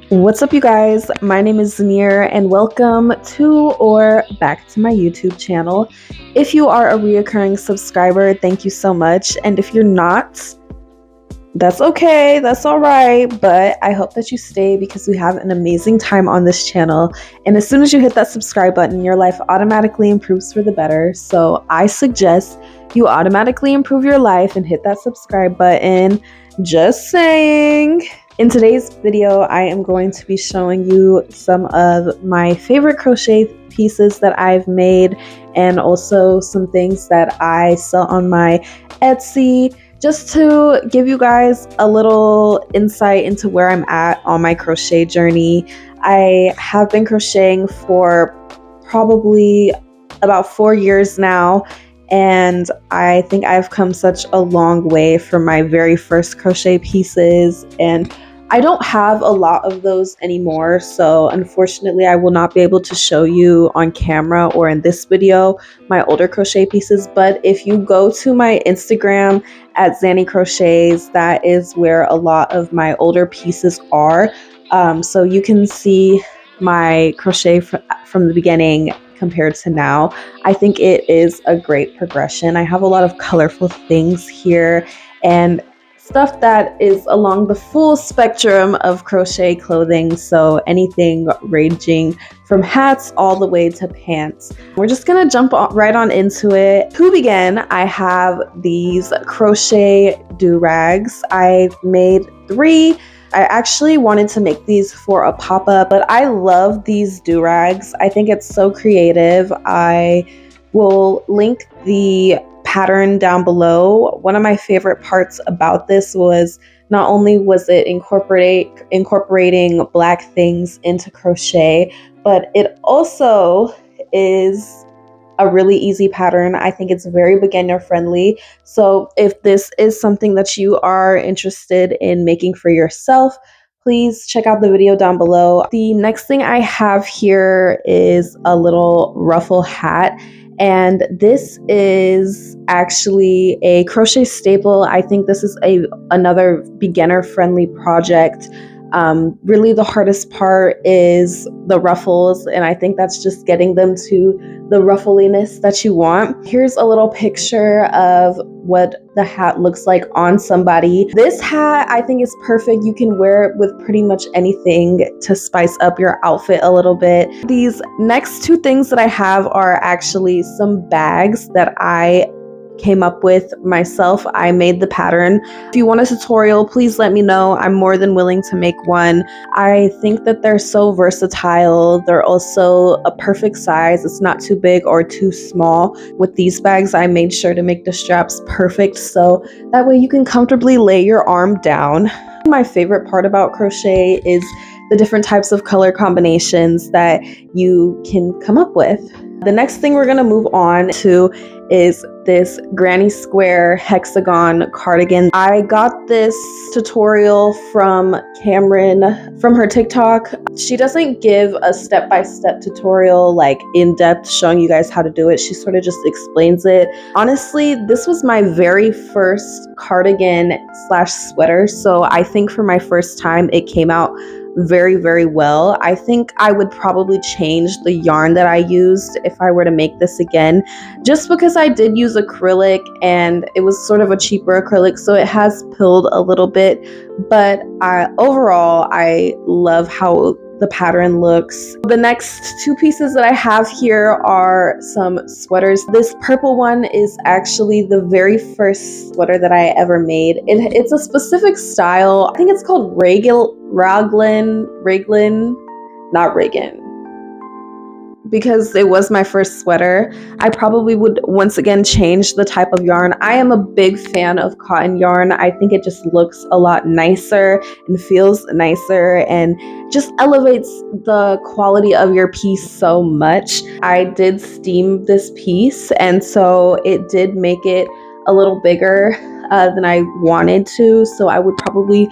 What's up, you guys? My name is Zanier, and welcome to or back to my YouTube channel. If you are a reoccurring subscriber, thank you so much. And if you're not, that's okay, that's all right. But I hope that you stay because we have an amazing time on this channel. And as soon as you hit that subscribe button, your life automatically improves for the better. So I suggest you automatically improve your life and hit that subscribe button. Just saying. In today's video, I am going to be showing you some of my favorite crochet pieces that I've made and also some things that I sell on my Etsy, just to give you guys a little insight into where I'm at on my crochet journey. I have been crocheting for probably about 4 years now, and I think I've come such a long way from my very first crochet pieces, and I don't have a lot of those anymore, so unfortunately I will not be able to show you on camera or in this video my older crochet pieces. But if you go to my Instagram at Zanier Crochets, that is where a lot of my older pieces are. So you can see my crochet from the beginning compared to now. I think it is a great progression. I have a lot of colorful things here and stuff that is along the full spectrum of crochet clothing, so anything ranging from hats all the way to pants. We're just gonna jump right on into it. To begin, I have these crochet do-rags. I've made 3. I actually wanted to make these for a pop-up, but I love these do-rags. I think it's so creative. I will link the pattern down below. One of my favorite parts about this was not only was it incorporating black things into crochet, but it also is a really easy pattern. I think it's very beginner friendly. So if this is something that you are interested in making for yourself, please check out the video down below. The next thing I have here is a little ruffle hat. And this is actually a crochet staple. I think this is another beginner-friendly project. Really the hardest part is the ruffles, and I think that's just getting them to the ruffliness that you want. Here's a little picture of what the hat looks like on somebody. This hat I think is perfect. You can wear it with pretty much anything to spice up your outfit a little bit. These next 2 things that I have are actually some bags that I came up with myself. I made the pattern. If you want a tutorial, please let me know. I'm more than willing to make one. I think that they're so versatile. They're also a perfect size. It's not too big or too small. With these bags, I made sure to make the straps perfect so that way you can comfortably lay your arm down. My favorite part about crochet is the different types of color combinations that you can come up with. The next thing we're going to move on to is this granny square hexagon cardigan. I got this tutorial from Cameron from her TikTok. She doesn't give a step-by-step tutorial like in depth showing you guys how to do it. She sort of just explains it. Honestly, this was my very first cardigan / sweater, so I think for my first time it came out very, very well. I think I would probably change the yarn that I used if I were to make this again, just because I did use acrylic and it was sort of a cheaper acrylic, so it has pilled a little bit, but overall I love how the pattern looks. The next 2 pieces that I have here are some sweaters. This purple one is actually the very first sweater that I ever made. It's a specific style. I think it's called Raglan, not Reagan. Because it was my first sweater, I probably would once again change the type of yarn. I am a big fan of cotton yarn. I think it just looks a lot nicer and feels nicer and just elevates the quality of your piece so much. I did steam this piece, and so it did make it a little bigger than I wanted to, so I would probably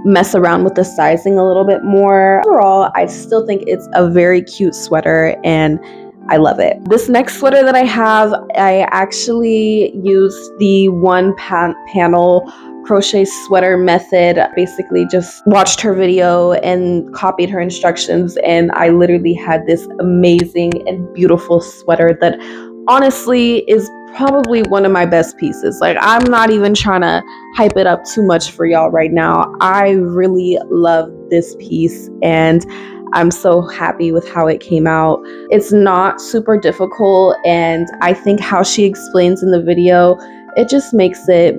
mess around with the sizing a little bit more. Overall, I still think it's a very cute sweater and I love it. This next sweater that I have, I actually used the one panel crochet sweater method. Basically just watched her video and copied her instructions, and I literally had this amazing and beautiful sweater that honestly is probably one of my best pieces. Like, I'm not even trying to hype it up too much for y'all right now. I really love this piece and I'm so happy with how it came out. It's not super difficult, and I think how she explains in the video, it just makes it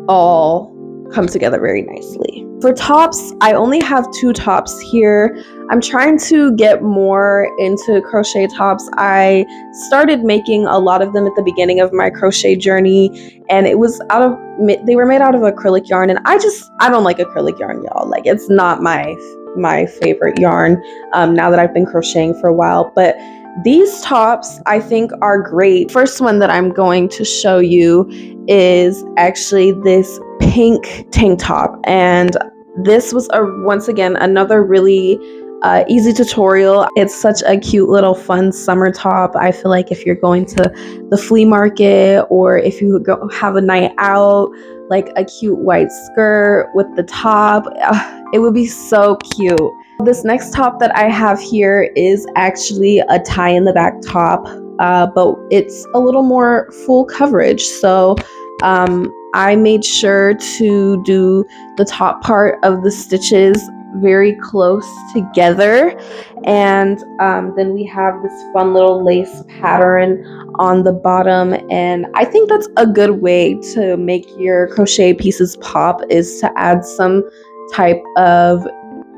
all come together very nicely. For tops, I only have 2 tops here. I'm trying to get more into crochet tops. I started making a lot of them at the beginning of my crochet journey, and they were made out of acrylic yarn, and I don't like acrylic yarn, y'all. Like, it's not my favorite yarn now that I've been crocheting for a while, but these tops I think are great. First one that I'm going to show you is actually this pink tank top, and this was once again another really easy tutorial. It's such a cute little fun summer top. I feel like if you're going to the flea market, or if you go have a night out, like a cute white skirt with the top, it would be so cute. This next top that I have here is actually a tie in the back top, but it's a little more full coverage. So I made sure to do the top part of the stitches very close together, and then we have this fun little lace pattern on the bottom, and I think that's a good way to make your crochet pieces pop, is to add some type of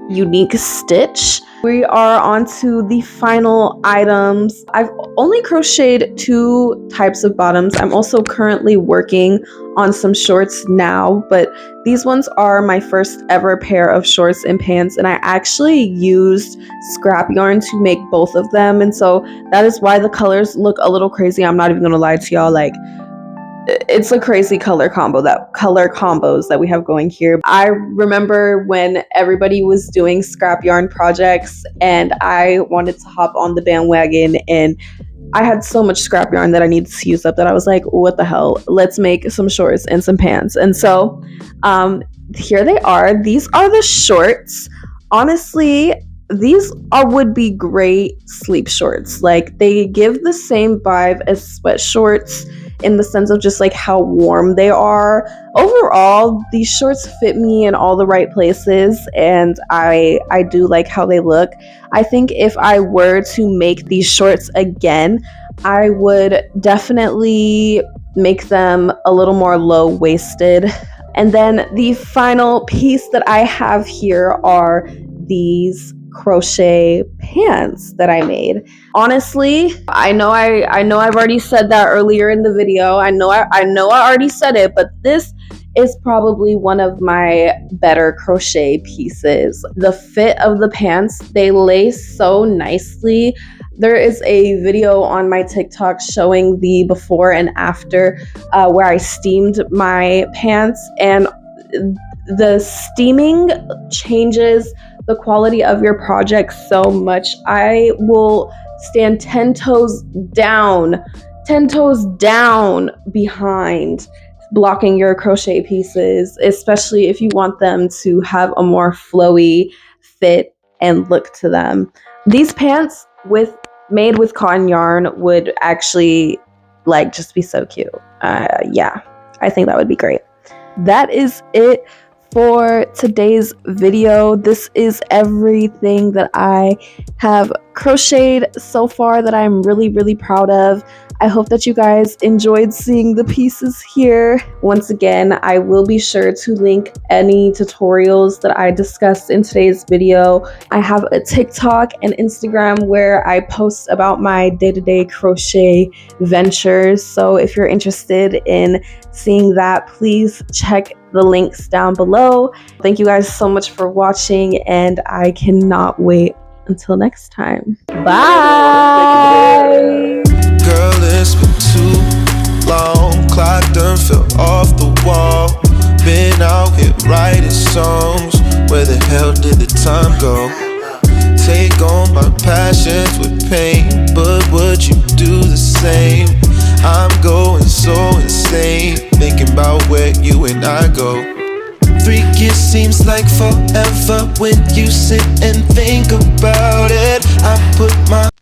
unique stitch. We are on to the final items. I've only crocheted 2 types of bottoms. I'm also currently working on some shorts now, but these ones are my first ever pair of shorts and pants, and I actually used scrap yarn to make both of them, and so that is why the colors look a little crazy. I'm not even gonna lie to y'all, like, it's a crazy color combos that we have going here. I remember when everybody was doing scrap yarn projects and I wanted to hop on the bandwagon, and I had so much scrap yarn that I needed to use up that I was like, what the hell, let's make some shorts and some pants. And so here they are. These are the shorts. Honestly, these would be great sleep shorts. Like, they give the same vibe as sweat shorts in the sense of just like how warm they are. Overall, these shorts fit me in all the right places, and I do like how they look. I think if I were to make these shorts again, I would definitely make them a little more low-waisted. And then the final piece that I have here are these crochet pants that I made. Honestly, I know I've already said that earlier in the video. I know I already said it, but this is probably one of my better crochet pieces. The fit of the pants, they lace so nicely. There is a video on my TikTok showing the before and after where I steamed my pants, and the steaming changes the quality of your project so much. I will stand 10 toes down behind blocking your crochet pieces, especially if you want them to have a more flowy fit and look to them. These pants made with cotton yarn would actually like just be so cute. Yeah, I think that would be great. That is it for today's video. This is everything that I have crocheted so far that I'm really, really proud of. I hope that you guys enjoyed seeing the pieces here. Once again, I will be sure to link any tutorials that I discussed in today's video. I have a TikTok and Instagram where I post about my day-to-day crochet ventures. So if you're interested in seeing that, please check the links down below. Thank you guys so much for watching, and I cannot wait until next time. Bye! Girl, it's been too long. Clock done fell off the wall. Been out here writing songs. Where the hell did the time go? Take on my passions with pain, but would you do the same? I'm going so insane, thinking about where you and I go. 3 years seems like forever when you sit and think about it. I put my